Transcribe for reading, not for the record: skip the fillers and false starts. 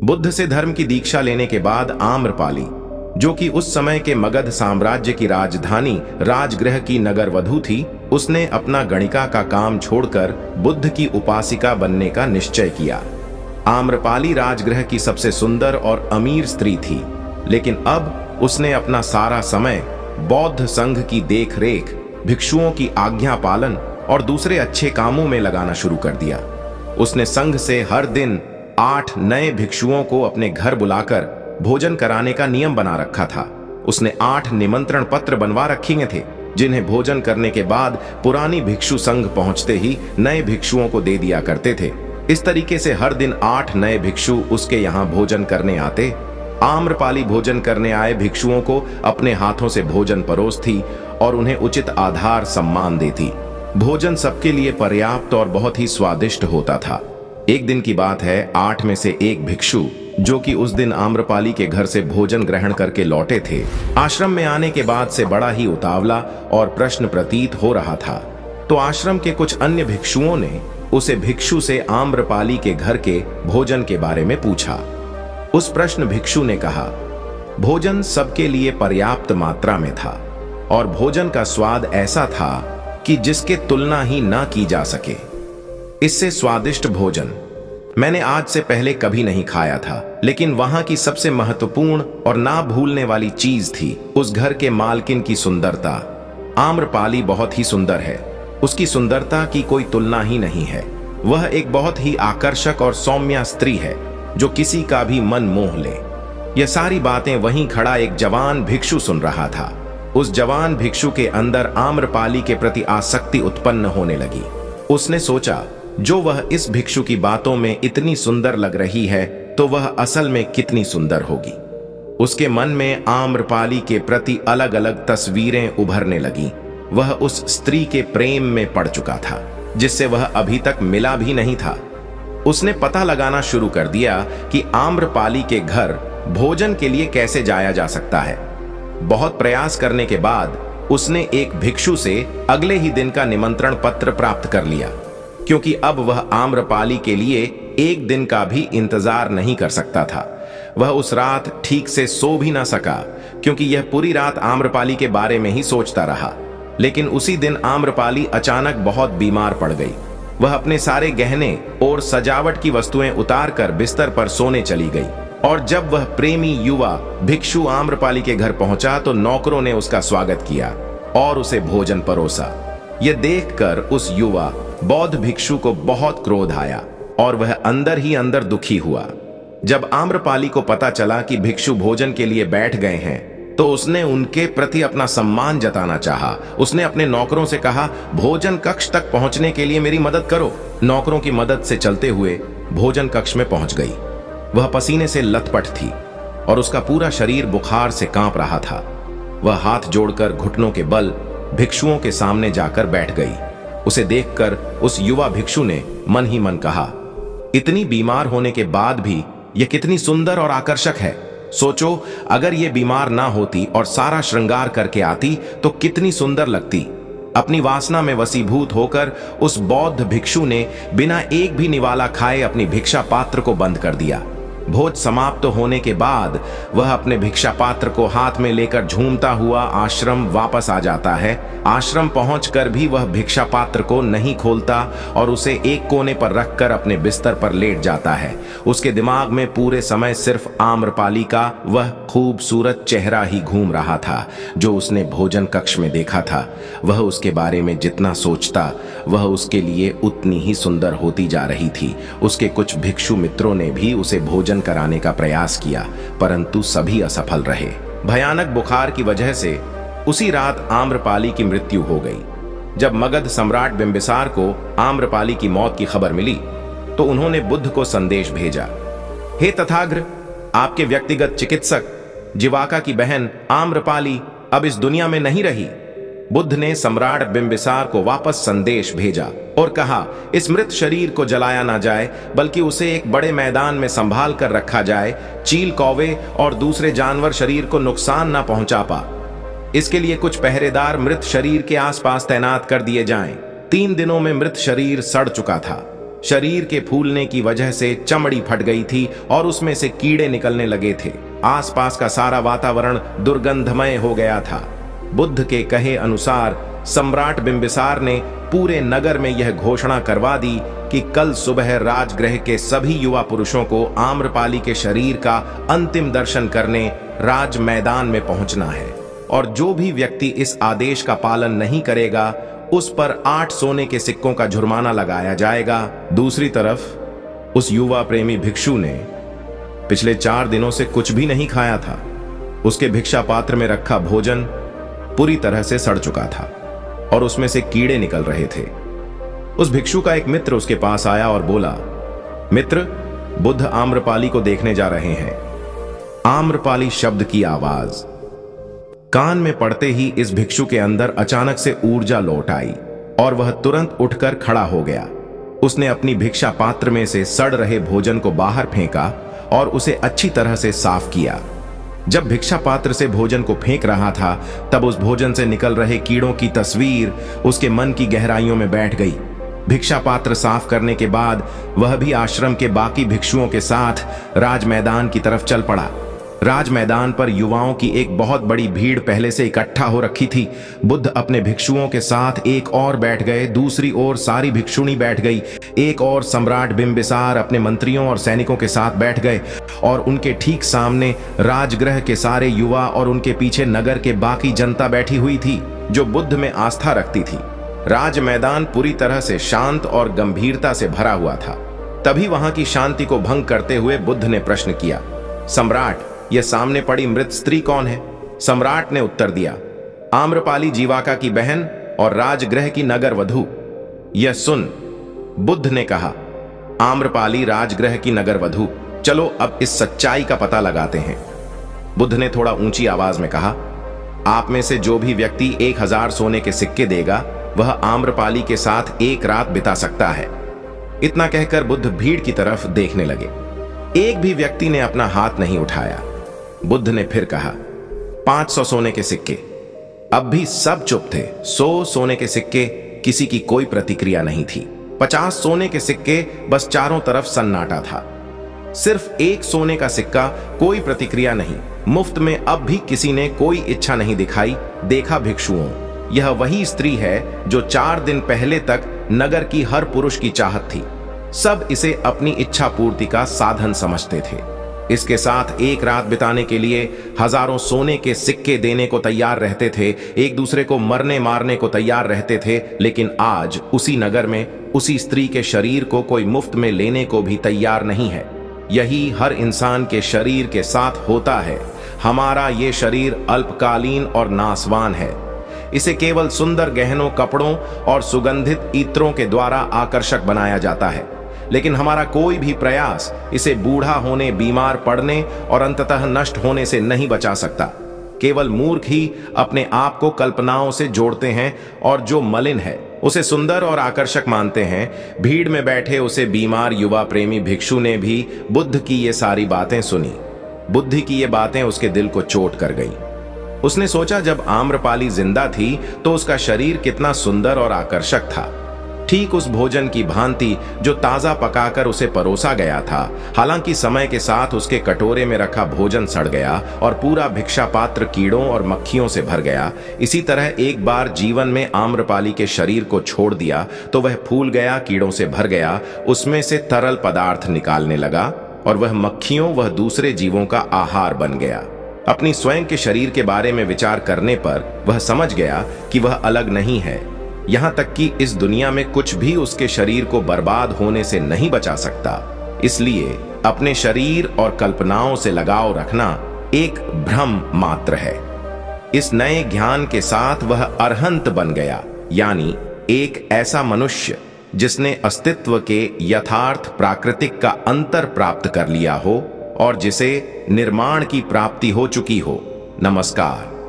बुद्ध से धर्म की दीक्षा लेने के बाद आम्रपाली, जो कि उस समय के मगध साम्राज्य की राजधानी राजगृह की नगर वधू थी, उसने अपना गणिका का काम छोड़कर बुद्ध की उपासिका बनने का निश्चय किया। आम्रपाली राजगृह की सबसे सुंदर और अमीर स्त्री थी, लेकिन अब उसने अपना सारा समय बौद्ध संघ की देखरेख, भिक्षुओं की आज्ञा पालन और दूसरे अच्छे कामों में लगाना शुरू कर दिया। उसने संघ से हर दिन 8 नए भिक्षुओं को अपने घर बुलाकर भोजन कराने का नियम बना रखा था। उसने 8 निमंत्रण पत्र बनवा रखे थे, जिन्हें भोजन करने के बाद पुरानी भिक्षु संघ पहुंचते ही नए भिक्षुओं को दे दिया करते थे। इस तरीके से हर दिन 8 नए भिक्षु उसके यहाँ भोजन करने आते। आम्रपाली भोजन करने आए भिक्षुओं को अपने हाथों से भोजन परोसती और उन्हें उचित आधार सम्मान देती। भोजन सबके लिए पर्याप्त और बहुत ही स्वादिष्ट होता था। एक दिन की बात है, 8 में से एक भिक्षु, जो कि उस दिन आम्रपाली के घर से भोजन ग्रहण करके लौटे थे, आश्रम में आने के बाद से बड़ा ही उतावला और प्रश्न प्रतीत हो रहा था। तो आश्रम के कुछ अन्य भिक्षुओं ने उसे भिक्षु से आम्रपाली के घर के भोजन के बारे में पूछा। उस प्रश्न भिक्षु ने कहा, भोजन सबके लिए पर्याप्त मात्रा में था और भोजन का स्वाद ऐसा था कि जिसके तुलना ही ना की जा सके। इससे स्वादिष्ट भोजन मैंने आज से पहले कभी नहीं खाया था, लेकिन वहां की सबसे महत्वपूर्ण और ना भूलने वाली चीज थी उस घर के मालकिन की सुंदरता। आम्रपाली बहुत ही सुंदर है, उसकी सुंदरता की कोई तुलना ही नहीं है। वह एक बहुत ही आकर्षक और सौम्या स्त्री है, जो किसी का भी मन मोह ले। यह सारी बातें वहीं खड़ा एक जवान भिक्षु सुन रहा था। उस जवान भिक्षु के अंदर आम्रपाली के प्रति आसक्ति उत्पन्न होने लगी। उसने सोचा, जो वह इस भिक्षु की बातों में इतनी सुंदर लग रही है, तो वह असल में कितनी सुंदर होगी। उसके मन में आम्रपाली के प्रति अलग अलग तस्वीरें उभरने लगी। वह उस स्त्री के प्रेम में पड़ चुका था, जिससे वह अभी तक मिला भी नहीं था। उसने पता लगाना शुरू कर दिया कि आम्रपाली के घर भोजन के लिए कैसे जाया जा सकता है। बहुत प्रयास करने के बाद उसने एक भिक्षु से अगले ही दिन का निमंत्रण पत्र प्राप्त कर लिया, क्योंकि अब वह आम्रपाली के लिए एक दिन का भी इंतजार नहीं कर सकता था। वह उस रात ठीक से सो भी ना सका, क्योंकि यह पूरी रात आम्रपाली के बारे में ही सोचता रहा। लेकिन उसी दिन आम्रपाली अचानक बहुत बीमार पड़ गई। वह अपने सारे गहने और सजावट की वस्तुएं उतारकर बिस्तर पर सोने चली गई। और जब वह प्रेमी युवा भिक्षु आम्रपाली के घर पहुंचा, तो नौकरों ने उसका स्वागत किया और उसे भोजन परोसा। यह देखकर उस युवा बौद्ध भिक्षु को बहुत क्रोध आया और वह अंदर ही अंदर दुखी हुआ। जब आम्रपाली को पता चला कि भिक्षु भोजन के लिए बैठ गए हैं, तो उसने उनके प्रति अपना सम्मान जताना चाहा। उसने अपने नौकरों से कहा, भोजन कक्ष तक पहुंचने के लिए मेरी मदद करो। नौकरों की मदद से चलते हुए भोजन कक्ष में पहुंच गई। वह पसीने से लथपथ थी और उसका पूरा शरीर बुखार से कांप रहा था। वह हाथ जोड़कर घुटनों के बल भिक्षुओं के सामने जाकर बैठ गई। उसे देखकर उस युवा भिक्षु ने मन ही मन कहा, इतनी बीमार होने के बाद भी यह कितनी सुंदर और आकर्षक है। सोचो, अगर ये बीमार ना होती और सारा श्रृंगार करके आती, तो कितनी सुंदर लगती। अपनी वासना में वशीभूत होकर उस बौद्ध भिक्षु ने बिना एक भी निवाला खाए अपनी भिक्षा पात्र को बंद कर दिया। भोज समाप्त होने के बाद वह अपने भिक्षा पात्र को हाथ में लेकर झूमता हुआ आश्रम वापस आ जाता है। आश्रम पहुंचकर भी वह भिक्षा पात्र को नहीं खोलता और उसे एक कोने पर रखकर अपने बिस्तर पर लेट जाता है। उसके दिमाग में पूरे समय सिर्फ आम्रपाली का वह खूबसूरत चेहरा ही घूम रहा था, जो उसने भोजन कक्ष में देखा था। वह उसके बारे में जितना सोचता, वह उसके लिए उतनी ही सुंदर होती जा रही थी। उसके कुछ भिक्षु मित्रों ने भी उसे भोजन कराने का प्रयास किया, परंतु सभी असफल रहे। भयानक बुखार की वजह से उसी रात आम्रपाली की मृत्यु हो गई। जब मगध सम्राट बिंबिसार को आम्रपाली की मौत की खबर मिली, तो उन्होंने बुद्ध को संदेश भेजा, हे तथाग्र, आपके व्यक्तिगत चिकित्सक जिवाका की बहन आम्रपाली अब इस दुनिया में नहीं रही। बुद्ध ने सम्राट बिंबिसार को वापस संदेश भेजा और कहा, इस मृत शरीर को जलाया ना जाए, बल्कि उसे एक बड़े मैदान में संभाल कर रखा जाए। चील, कौवे और दूसरे जानवर शरीर को नुकसान ना पहुंचा पा। इसके लिए कुछ पहरेदार मृत शरीर के आसपास तैनात कर दिए जाएं। 3 दिनों में मृत शरीर सड़ चुका था। शरीर के फूलने की वजह से चमड़ी फट गई थी और उसमें से कीड़े निकलने लगे थे। आसपास का सारा वातावरण दुर्गंधमय हो गया था। बुद्ध के कहे अनुसार सम्राट बिंबिसार ने पूरे नगर में यह घोषणा करवा दी कि कल सुबह राजगृह के सभी युवा पुरुषों को आम्रपाली के शरीर का अंतिम दर्शन करने राज मैदान में पहुंचना है, और जो भी व्यक्ति इस आदेश का पालन नहीं करेगा उस पर 8 सोने के सिक्कों का जुर्माना लगाया जाएगा। दूसरी तरफ उस युवा प्रेमी भिक्षु ने पिछले 4 दिनों से कुछ भी नहीं खाया था। उसके भिक्षा पात्र में रखा भोजन पूरी तरह से सड़ चुका था और उसमें से कीड़े निकल रहे थे। उस भिक्षु का एक मित्र उसके पास आया और बोला, मित्र, बुद्ध आम्रपाली को देखने जा रहे हैं। आम्रपाली शब्द की आवाज कान में पड़ते ही इस भिक्षु के अंदर अचानक से ऊर्जा लौट आई और वह तुरंत उठकर खड़ा हो गया। उसने अपनी भिक्षा पात्र में से सड़ रहे भोजन को बाहर फेंका और उसे अच्छी तरह से साफ किया। जब भिक्षा पात्र से भोजन को फेंक रहा था तब उस भोजन से निकल रहे कीड़ों की तस्वीर उसके मन की गहराइयों में बैठ गई। भिक्षा पात्र साफ करने के बाद वह भी आश्रम के बाकी भिक्षुओं के साथ राज मैदान की तरफ चल पड़ा। राज मैदान पर युवाओं की एक बहुत बड़ी भीड़ पहले से इकट्ठा हो रखी थी। बुद्ध अपने भिक्षुओं के साथ एक और बैठ गए, दूसरी ओर सारी भिक्षुणी बैठ गई। एक और सम्राट बिंबिसार अपने मंत्रियों और सैनिकों के साथ बैठ गए और उनके ठीक सामने राजगृह के सारे युवा और उनके पीछे नगर के बाकी जनता बैठी हुई थी जो बुद्ध में आस्था रखती थी। राज मैदान पूरी तरह से शांत और गंभीरता से भरा हुआ था। तभी वहां की शांति को भंग करते हुए बुद्ध ने प्रश्न किया, सम्राट, यह सामने पड़ी मृत स्त्री कौन है? सम्राट ने उत्तर दिया, आम्रपाली जीवाका की बहन और राजगृह की नगर वधू। यह सुन, बुद्ध ने कहा, आम्रपाली राजगृह की नगर वधू। चलो अब इस सच्चाई का पता लगाते हैं। बुद्ध ने थोड़ा ऊंची आवाज में कहा, आप में से जो भी व्यक्ति 1000 सोने के सिक्के देगा वह आम्रपाली के साथ एक रात बिता सकता है। इतना कहकर बुद्ध भीड़ की तरफ देखने लगे। एक भी व्यक्ति ने अपना हाथ नहीं उठाया। बुद्ध ने फिर कहा, 500 सोने के सिक्के। अब भी सब चुप थे। 100 सोने के सिक्के, किसी की कोई प्रतिक्रिया नहीं थी। 50 सोने के सिक्के, बस चारों तरफ सन्नाटा था। सिर्फ 1 सोने का सिक्का, कोई प्रतिक्रिया नहीं। मुफ्त में अब भी किसी ने कोई इच्छा नहीं दिखाई। देखा भिक्षुओं, यह वही स्त्री है जो 4 दिन पहले तक नगर की हर पुरुष की चाहत थी। सब इसे अपनी इच्छा पूर्ति का साधन समझते थे। इसके साथ एक रात बिताने के लिए हजारों सोने के सिक्के देने को तैयार रहते थे, एक दूसरे को मरने मारने को तैयार रहते थे। लेकिन आज उसी नगर में उसी स्त्री के शरीर को कोई मुफ्त में लेने को भी तैयार नहीं है। यही हर इंसान के शरीर के साथ होता है। हमारा ये शरीर अल्पकालीन और नासवान है। इसे केवल सुंदर गहनों, कपड़ों और सुगंधित इत्रों के द्वारा आकर्षक बनाया जाता है, लेकिन हमारा कोई भी प्रयास इसे बूढ़ा होने, बीमार पड़ने और अंततः नष्ट होने से नहीं बचा सकता। केवल मूर्ख ही अपने आप को कल्पनाओं से जोड़ते हैं और जो मलिन है उसे सुंदर और आकर्षक मानते हैं। भीड़ में बैठे उसे बीमार युवा प्रेमी भिक्षु ने भी बुद्ध की ये सारी बातें सुनी। बुद्ध की ये बातें उसके दिल को चोट कर गई। उसने सोचा, जब आम्रपाली जिंदा थी तो उसका शरीर कितना सुंदर और आकर्षक था, ठीक उस भोजन की भांति जो ताजा पकाकर उसे परोसा गया था। हालांकि समय के साथ उसके कटोरे में रखा भोजन सड़ गया और पूरा भिक्षा पात्र कीड़ों और मक्खियों से भर गया। इसी तरह एक बार जीवन में आम्रपाली के शरीर को छोड़ दिया तो वह फूल गया, कीड़ों से भर गया, उसमें से तरल पदार्थ निकालने लगा और वह मक्खियों, वह दूसरे जीवों का आहार बन गया। अपनी स्वयं के शरीर के बारे में विचार करने पर वह समझ गया कि वह अलग नहीं है। यहां तक कि इस दुनिया में कुछ भी उसके शरीर को बर्बाद होने से नहीं बचा सकता। इसलिए अपने शरीर और कल्पनाओं से लगाव रखना एक भ्रम मात्र है। इस नए ज्ञान के साथ वह अरहंत बन गया, यानी एक ऐसा मनुष्य जिसने अस्तित्व के यथार्थ प्राकृतिक का अंतर प्राप्त कर लिया हो और जिसे निर्माण की प्राप्ति हो चुकी हो। नमस्कार।